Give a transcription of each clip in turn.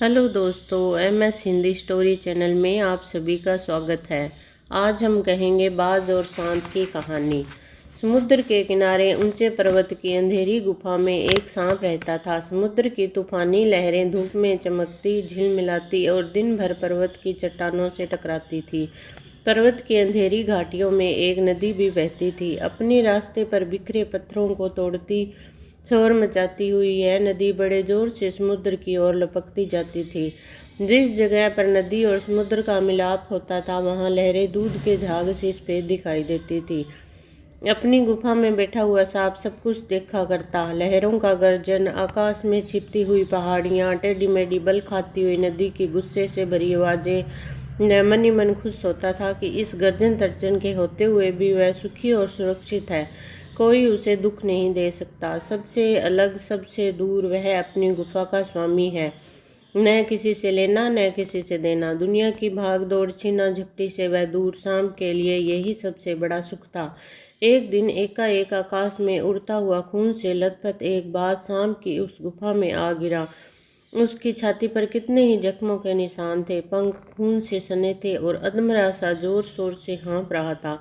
Hello दोस्तों, MS Hindi story channel में आप सभी का स्वागत है। आज हम कहेंगे बाज और सांप की कहानी। समुद्र के किनारे ऊंचे पर्वत की अंधेरी गुफा में एक सांप रहता था। समुद्र की तूफानी लहरें धूप में चमकती, झिलमिलाती और दिन भर पर्वत की चट्टानों से टकराती थी। पर्वत की अंधेरी घाटियों में एक नदी भी बहती थी, अपने रास्ते पर बिखरे पत्थरों को तोड़ती, शोर मचाती हुई यह नदी बड़े जोर से समुद्र की ओर लपकती जाती थी। जिस जगह पर नदी और समुद्र का मिलाप होता था, वहां लहरें दूध के झाग सी सफेद दिखाई देती थी। अपनी गुफा में बैठा हुआ सांप सब कुछ देखा करता। लहरों का गर्जन, आकाश में छिपती हुई पहाड़ियां, टेढ़ी मेढ़ी बल खाती हुई नदी की गुस्से से भरी आवाजें। मन ही मन खुश होता था कि इस गर्जन तर्जन के होते हुए भी वह सुखी और सुरक्षित है। कोई उसे दुख नहीं दे सकता। सबसे अलग, सबसे दूर वह अपनी गुफा का स्वामी है। न किसी से लेना, न किसी से देना। दुनिया की भाग दौड़, छीना झपटी से वह दूर। सांप के लिए यही सबसे बड़ा सुख था। एक दिन एकाएक आकाश में उड़ता हुआ खून से लथपथ एक बाज सांप की उस गुफा में आ गिरा। उसकी छाती पर कितने ही जख्मों के निशान थे, पंख खून से सने थे और अधमरा सा जोर शोर से हाँफ रहा था।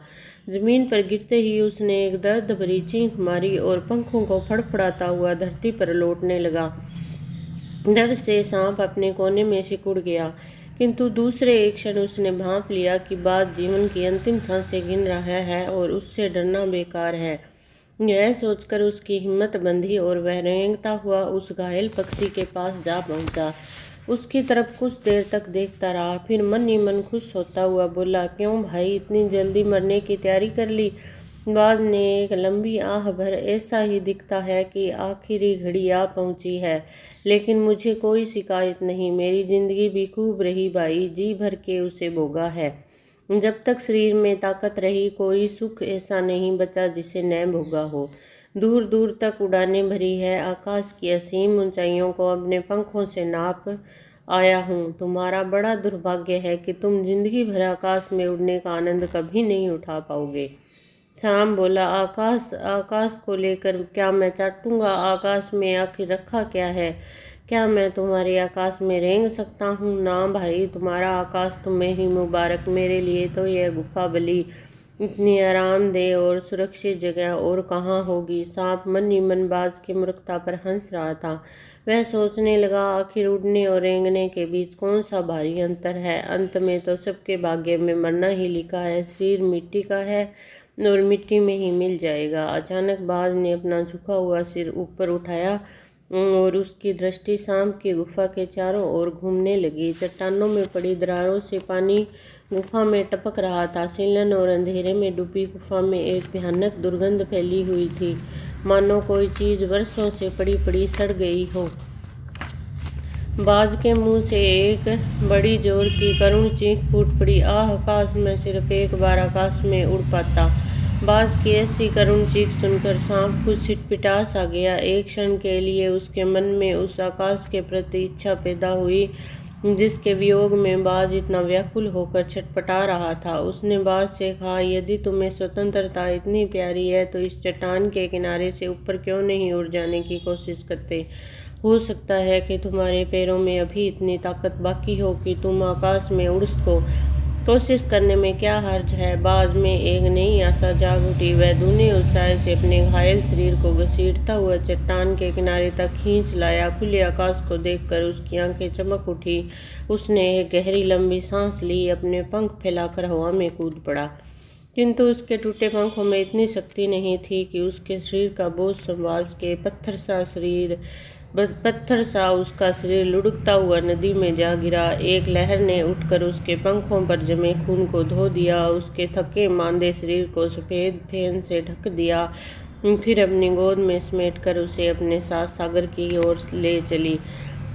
जमीन पर गिरते ही उसने एक दर्द भरी चीख मारी और पंखों को फड़फड़ाता हुआ धरती पर लौटने लगा। डर से सांप अपने कोने में सिकुड़ गया, किंतु दूसरे एक क्षण उसने भांप लिया कि बाज जीवन की अंतिम सांसें गिन रहा है और उससे डरना बेकार है। यह सोचकर उसकी हिम्मत बंधी और वह रेंगता हुआ उस घायल पक्षी के पास जा पहुंचा। उसकी तरफ कुछ देर तक देखता रहा, फिर मन ही मन खुश होता हुआ बोला, क्यों भाई, इतनी जल्दी मरने की तैयारी कर ली? बाज ने एक लंबी आह भर, ऐसा ही दिखता है कि आखिरी घड़ी आ पहुंची है, लेकिन मुझे कोई शिकायत नहीं। मेरी जिंदगी भी खूब रही भाई, जी भर के उसे भोगा है। जब तक शरीर में ताकत रही, कोई सुख ऐसा नहीं बचा जिसे न भोगा हो। दूर दूर तक उड़ानें भरी है, आकाश की असीम ऊंचाइयों को अपने पंखों से नाप आया हूँ। तुम्हारा बड़ा दुर्भाग्य है कि तुम जिंदगी भर आकाश में उड़ने का आनंद कभी नहीं उठा पाओगे। शाम बोला, आकाश? आकाश को लेकर क्या मैं चाटूंगा? आकाश में आखिर रखा क्या है? क्या मैं तुम्हारे आकाश में रेंग सकता हूँ? ना भाई, तुम्हारा आकाश तुम्हें ही मुबारक। मेरे लिए तो यह गुफा भली इतनी आरामदेह और सुरक्षित जगह और कहाँ होगी। सांप मन ही मन बाज की मूर्खता पर हंस रहा था। वह सोचने लगा, आखिर उड़ने और रेंगने के बीच कौन सा भारी अंतर है? अंत में तो सबके भाग्य में मरना ही लिखा है। शरीर मिट्टी का है और मिट्टी में ही मिल जाएगा। अचानक बाज ने अपना झुका हुआ सिर ऊपर उठाया और उसकी दृष्टि सांप की गुफा के चारों ओर घूमने लगी। चट्टानों में पड़ी दरारों से पानी गुफा में टपक रहा था। सीलन और अंधेरे में डूबी गुफा में एक भयानक दुर्गंध फैली हुई थी, मानो कोई चीज वर्षों से पड़ी पड़ी सड़ गई हो। बाज के मुंह से एक बड़ी जोर की करुण चीख फूट पड़ी। आह, आकाश में सिर्फ एक बार आकाश में उड़ पाता। बाज की ऐसी करुण चीख सुनकर सांप कुछ छिटपिटा सा गया। एक क्षण के लिए उसके मन में उस आकाश के प्रति इच्छा पैदा हुई जिसके वियोग में बाज इतना व्याकुल होकर छटपटा रहा था। उसने बाज से कहा, यदि तुम्हें स्वतंत्रता इतनी प्यारी है तो इस चट्टान के किनारे से ऊपर क्यों नहीं उड़ जाने की कोशिश करते? हो सकता है कि तुम्हारे पैरों में अभी इतनी ताकत बाकी हो कि तुम आकाश में उड़ सको। कोशिश करने में क्या हर्ज है? बाज में एक नई आशा जाग उठी। वह दूने उत्साह से अपने घायल शरीर को घसीटता हुआ चट्टान के किनारे तक खींच लाया। खुले आकाश को देखकर उसकी आंखें चमक उठी। उसने एक गहरी लंबी सांस ली, अपने पंख फैलाकर हवा में कूद पड़ा, किंतु उसके टूटे पंखों में इतनी शक्ति नहीं थी कि उसके शरीर का बोझ संभाल सके। पत्थर सा उसका शरीर लुढ़कता हुआ नदी में जा गिरा। एक लहर ने उठकर उसके पंखों पर जमे खून को धो दिया, उसके थके मांदे शरीर को सफेद फेन से ढक दिया, फिर अपनी गोद में समेटकर उसे अपने साथ सागर की ओर ले चली।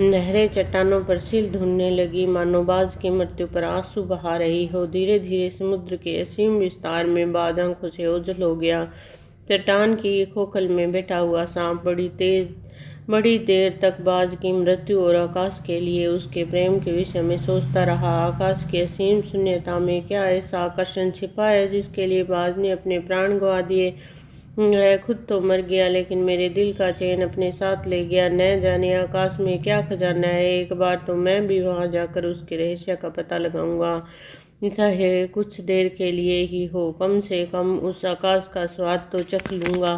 लहरें चट्टानों पर सिल धुनने लगी, मानो बाज की मृत्यु पर आंसू बहा रही हो। धीरे धीरे समुद्र के असीम विस्तार में बाज आंखों से ओझल हो गया। चट्टान की खोखल में बैठा हुआ सांप बड़ी देर तक बाज की मृत्यु और आकाश के लिए उसके प्रेम के विषय में सोचता रहा। आकाश की असीम शून्यता में क्या ऐसा आकर्षण छिपा है जिसके लिए बाज ने अपने प्राण गंवा दिए? वह खुद तो मर गया, लेकिन मेरे दिल का चैन अपने साथ ले गया। न जाने आकाश में क्या खजाना है। एक बार तो मैं भी वहां जाकर उसके रहस्य का पता लगाऊंगा, चाहे कुछ देर के लिए ही हो। कम से कम उस आकाश का स्वाद तो चख लूंगा।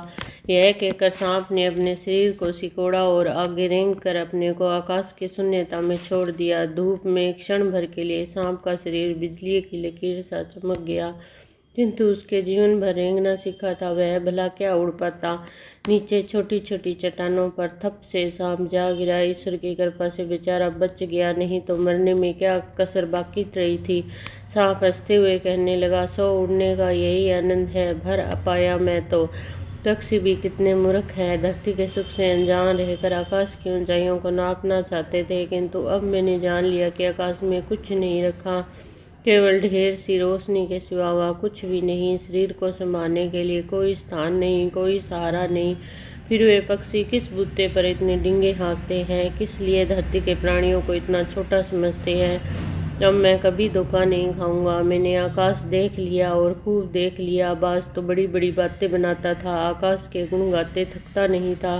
यह कहकर सांप ने अपने शरीर को सिकोड़ा और आगे रेंग कर अपने को आकाश की शून्यता में छोड़ दिया। धूप में क्षण भर के लिए सांप का शरीर बिजली की लकीर सा चमक गया, किंतु उसके जीवन भर रेंगना सीखा था वह भला क्या उड़ पाता। नीचे छोटी छोटी चट्टानों पर थप से सांप जा गिरा। ईश्वर की कृपा से बेचारा बच गया, नहीं तो मरने में क्या कसर बाकी रही थी। सांप हंसते हुए कहने लगा, सो उड़ने का यही आनंद है, भर पाया मैं तो। पक्षी भी कितने मूर्ख हैं, धरती के सुख से अनजान रहकर आकाश की ऊंचाइयों को नापना चाहते थे, किंतु अब मैंने जान लिया कि आकाश में कुछ नहीं रखा, केवल ढेर सी रोशनी के सिवा वहाँ कुछ भी नहीं। शरीर को संभालने के लिए कोई स्थान नहीं, कोई सहारा नहीं। फिर वे पक्षी किस बुत्ते पर इतने डिंगे हाँकते हैं, किस लिए धरती के प्राणियों को इतना छोटा समझते हैं। अब मैं कभी धोखा नहीं खाऊंगा। मैंने आकाश देख लिया और खूब देख लिया। बाज तो बड़ी बड़ी बातें बनाता था, आकाश के गुण गाते थकता नहीं था।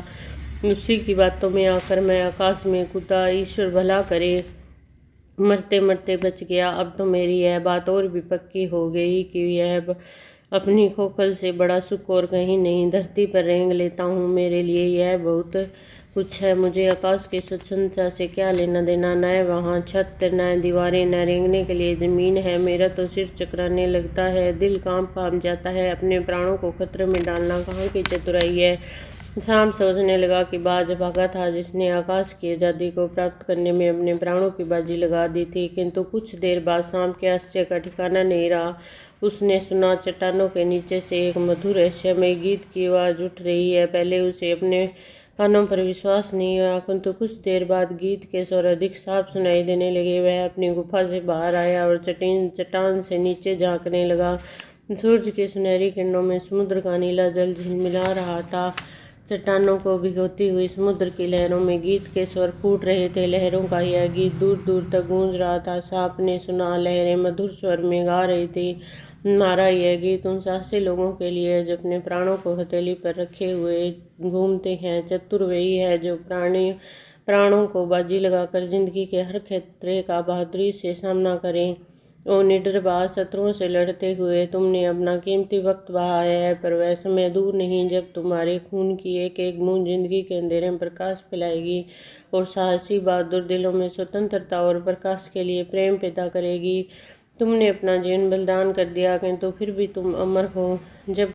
उसी की बातों में आकर मैं आकाश में कूदा। ईश्वर भला करे, मरते मरते बच गया। अब तो मेरी यह बात और भी पक्की हो गई कि यह अपनी खोखल से बड़ा सुख और कहीं नहीं। धरती पर रेंग लेता हूँ, मेरे लिए यह बहुत कुछ है। मुझे आकाश की स्वच्छंदता से क्या लेना देना। न वहाँ छत, न दीवारें, न रेंगने के लिए जमीन है। मेरा तो सिर चकराने लगता है, दिल कांप जाता है। अपने प्राणों को खतरे में डालना कहाँ की चतुराई है। सांप सोचने लगा कि बाज भागा था जिसने आकाश की आज़ादी को प्राप्त करने में अपने प्राणों की बाजी लगा दी थी, किंतु कुछ देर बाद सांप के आश्चर्य का ठिकाना नहीं रहा। उसने सुना चट्टानों के नीचे से एक मधुर रहस्यमय गीत की आवाज़ उठ रही है। पहले उसे अपने कानों पर विश्वास नहीं हुआ, किंतु कुछ देर बाद गीत के स्वर अधिक साफ सुनाई देने लगे। वह अपनी गुफा से बाहर आया और चट्टान से नीचे झांकने लगा। सूरज की सुनहरी किरणों में समुद्र का नीला जल झिलमिला रहा था। चट्टानों को भिगोती हुई समुद्र की लहरों में गीत के स्वर फूट रहे थे। लहरों का यह गीत दूर दूर तक गूंज रहा था। सांप ने सुना, लहरें मधुर स्वर में गा रही थी, हमारा यह गीत उन साहसी लोगों के लिए है जो अपने प्राणों को हथेली पर रखे हुए घूमते हैं। चतुर वही है जो प्राणों को बाजी लगाकर जिंदगी के हर खतरे का बहादुरी से सामना करें। ओ निडर बाज, शत्रुओं से लड़ते हुए तुमने अपना कीमती वक्त बहाया है, पर वह समय दूर नहीं जब तुम्हारे खून की एक एक बूंद जिंदगी के अंधेरे में प्रकाश फैलाएगी और साहसी बहादुर दिलों में स्वतंत्रता और प्रकाश के लिए प्रेम पैदा करेगी। तुमने अपना जीवन बलिदान कर दिया, किंतु फिर भी तुम अमर हो। जब